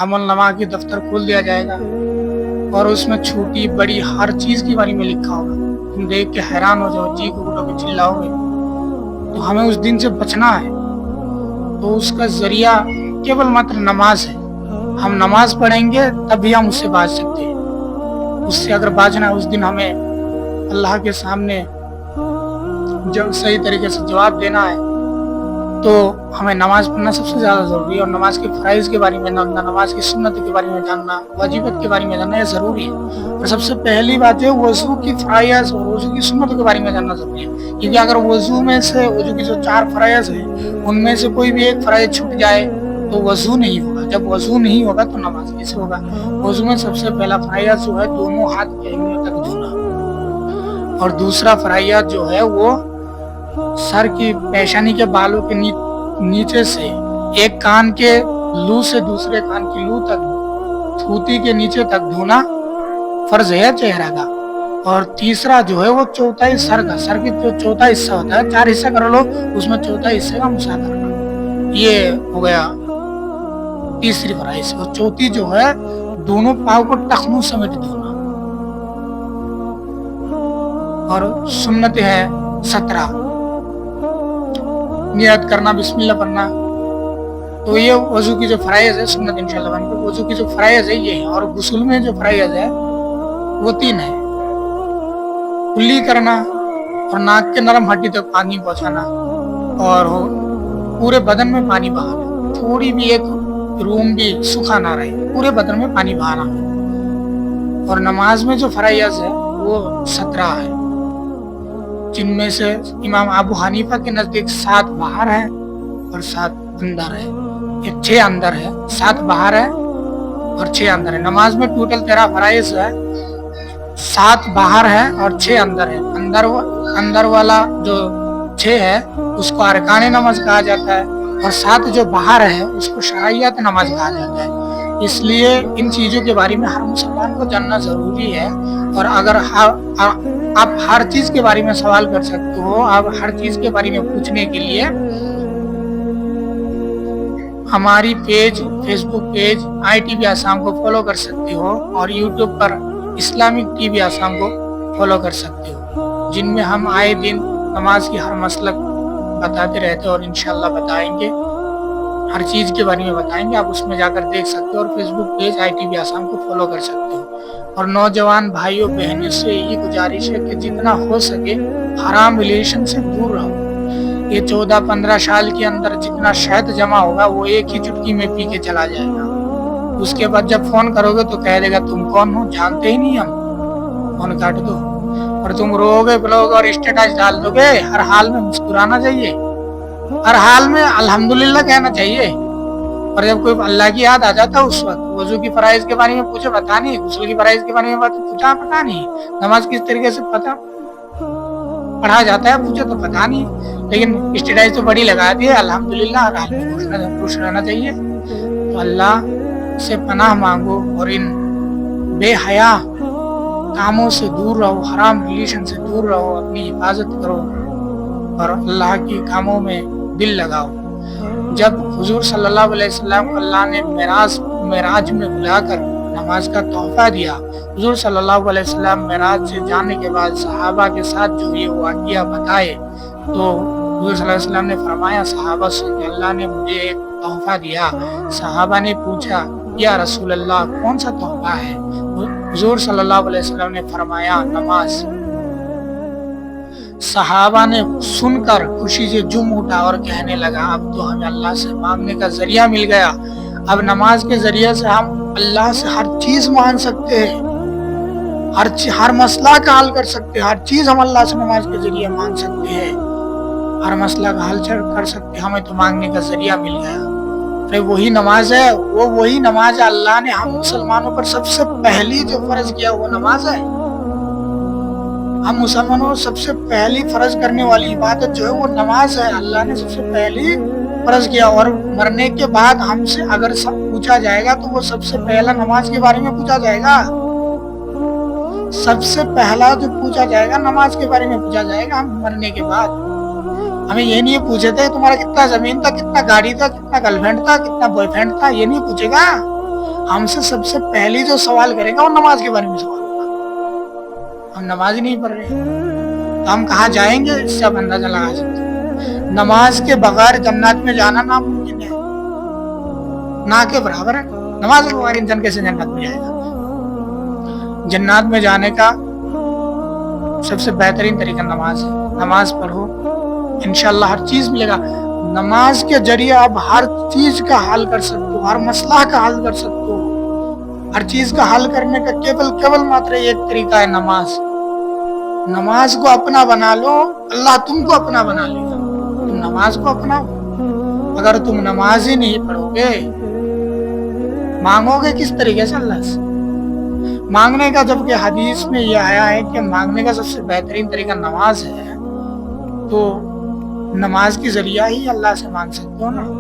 अमल नामा की दफ्तर खोल दिया जाएगा और उसमें छोटी बड़ी हर चीज के बारे में लिखा होगा। तुम देख के हैरान हो जाओ, चीख उठोगे, चिल्लाओगे। तो हमें उस दिन से बचना है। तो उसका जरिया केवल मात्र नमाज है। हम नमाज पढ़ेंगे तभी हम उससे बाज सकते हैं। उससे अगर बाजना है, उस दिन हमें अल्लाह के सामने जब सही तरीके से जवाब देना है, तो हमें नमाज पढ़ना सबसे ज्यादा जरूरी है। और नमाज के फराइज के बारे में जानना, नमाज की सुन्नत के बारे में जानना, वाजिबत के बारे में जानना, ये जरूरी है। और सबसे पहली बात है वजू की फराइज और वजू की सुन्नत के बारे में जानना जरूरी है। क्योंकि अगर वजू में से वजू की जो 4 फराइज है उनमें से कोई भी एक फराइज छूट जाए तो वजू नहीं होगा। जब वजू नहीं होगा तो नमाज कैसे होगा? वजू में सबसे पहला फराइज जो है दोनों हाथ के अंगुलियों तक धोना। और दूसरा फराइज जो है वो सर की पेशानी के बालों के नीचे से एक कान के लू से दूसरे कान की लू तक, थूती के नीचे तक धोना फर्ज है चेहरा का। और तीसरा जो है वो चौथाई सर का, सर की जो चौथा हिस्सा होता है, 4 हिस्सा कर लो, उसमें चौथा हिस्से का मुसा करना। ये हो गया तीसरी फराइज। और चौथी जो है दोनों पाँव को टखनों समेत धोना। और सुन्नत है 17, नियत करना, बिस्मिल्लाह पढ़ना। तो ये वजू की जो फराइज है सुन्नत इंशाल्लाह बन के, वजू की जो फराइज है ये है। और गुस्ल में जो फराइज है वो 3 है। कुल्ली करना और नाक के नरम हड्डी तक पानी पहुंचाना और पूरे बदन में पानी बहाना। थोड़ी भी एक रूम भी सूखा ना रहे, पूरे बदन में पानी बहाना। और नमाज में जो फराइज है वो 17 है, जिनमें से इमाम अबू हनीफा के नजदीक 7 बाहर है और 7 अंदर है। ये 6 अंदर है, 7 बाहर है और 6 अंदर है। नमाज में टोटल 13 फराइज है, 7 बाहर है और 6 अंदर है। अंदर वाला जो 6 है उसको अरकाने नमाज कहा जाता है और 7 जो बाहर है उसको शराइयत नमाज कहा जाता है। इसलिए इन चीजों के बारे में हर मुसलमान को जानना जरूरी है। और अगर आप हर चीज के बारे में सवाल कर सकते हो, आप हर चीज के बारे में पूछने के लिए हमारी फेसबुक पेज ITV आसाम को फॉलो कर सकते हो और यूट्यूब पर इस्लामिक TV आसाम को फॉलो कर सकते हो, जिनमें हम आए दिन नमाज की हर मसलक बताते रहते हैं और इंशाल्लाह बताएंगे, हर चीज के बारे में बताएंगे। आप उसमें जाकर देख सकते हो और फेसबुक पेज ITV आसाम को फॉलो कर सकते हो। और नौजवान भाइयों बहनों से यही गुजारिश है कि जितना हो सके हराम रिलेशन से दूर रहो। ये 14-15 साल के अंदर जितना शहद जमा होगा वो एक ही चुटकी में पी के चला जाएगा। उसके बाद जब फोन करोगे तो कह देगा तुम कौन हो, जानते ही नहीं हम, फोन काट दो। और तुम रोगे बिलोगे और स्टेटस डाल दोगे। हर हाल में मुस्कुराना चाहिए, हर हाल में अल्हम्दुलिल्लाह कहना चाहिए। और जब कोई अल्लाह की याद आ जाता है उस वक्त वजू की फराइज के बारे में पूछे पता नहीं, गुस्ल की फराइज के बारे में पूछा पता नहीं, नमाज किस तरीके से पता पढ़ा जाता है पूछे तो पता नहीं। लेकिन स्टेटस तो बड़ी लगा दी है। अल्हम्दुलिल्लाह हर हाल में खुश रहना चाहिए। तो अल्लाह से पनाह मांगो और इन बेहया कामों से दूर रहो, हराम रिलेशन से दूर रहो, अपनी हिफाजत करो और अल्लाह की कामों में दिल लगाओ। जब हुजूर सल्लल्लाहु अलैहि वसल्लम को अल्लाह ने मेराज में बुलाकर नमाज का तोहफा दिया, हुजूर सल्लल्लाहु अलैहि वसल्लम मेराज से जाने के बाद सहाबा के साथ जो ये वाक़िया बताए तो हुजूर सल्लल्लाहु अलैहि वसल्लम ने फरमाया सहाबा से कि अल्लाह ने मुझे एक तोहफा दिया। सहाबा ने पूछा या रसूल अल्लाह कौन सा तोहफा है? हुजूर सल्लल्लाहु अलैहि वसल्लम ने फरमाया नमाज। सहाबा ने सुनकर खुशी से झूम उठा और कहने लगा अब तो हमें अल्लाह से मांगने का जरिया मिल गया। अब नमाज के जरिए से हम अल्लाह से हर चीज मांग सकते हैं, हर मसला का हल कर सकते हैं, हर चीज हम अल्लाह से नमाज के जरिए मांग सकते हैं, हर मसला का हल कर सकते हैं। हमें तो मांगने का जरिया मिल गया। अरे वही नमाज है, वही नमाज है। अल्लाह ने हम मुसलमानों पर सबसे पहली जो फर्ज किया वो नमाज है। हम मुसलमानों सबसे पहली फर्ज करने वाली इबादत जो है वो नमाज है। अल्लाह ने सबसे पहली फर्ज किया। और मरने के बाद हमसे अगर सब पूछा जाएगा तो वो सबसे पहला नमाज के बारे में पूछा जाएगा। सबसे पहला जो पूछा जाएगा नमाज के बारे में पूछा जाएगा। हम मरने के बाद हमें ये नहीं पूछे थे तुम्हारा कितना जमीन था, कितना गाड़ी था, कितना गर्लफ्रेंड था, कितना बॉयफ्रेंड था, ये नहीं पूछेगा। ہم سے سب سے پہلی جو سوال کرے گا وہ نماز کے بارے میں سوال ہوگا. ہم نماز ہی نہیں پڑھ رہے تو ہم کہاں جائیں گے؟ اس سے آپ اندازہ لگا سکتے ہیں. نماز کے بغیر جنت میں جانا ناممکن ہے، نہ کے برابر ہے. نماز کے بغیر انسان کیسے جنت میں جائے گا؟ جنات میں جانے کا سب سے بہترین طریقہ نماز ہے. نماز پڑھو، انشاءاللہ ہر چیز ملے گا. نماز کے ذریعے آپ ہر چیز کا حل کر سکتے ہو، ہر مسئلہ کا حل کر سکتے ہو. ہر چیز کا حل کرنے کا کیول ماتر ایک طریقہ ہے نماز. نماز کو اپنا بنا لو، اللہ تم کو اپنا بنا لے گا. تم نماز کو اپناؤ. اگر تم نماز ہی نہیں پڑھو گے، مانگو گے کس طریقے سے اللہ سے؟ مانگنے کا جبکہ حدیث میں یہ آیا ہے کہ مانگنے کا سب سے بہترین طریقہ نماز ہے، تو نماز کے ذریعہ ہی اللہ سے مانگ سکتے ہو نا.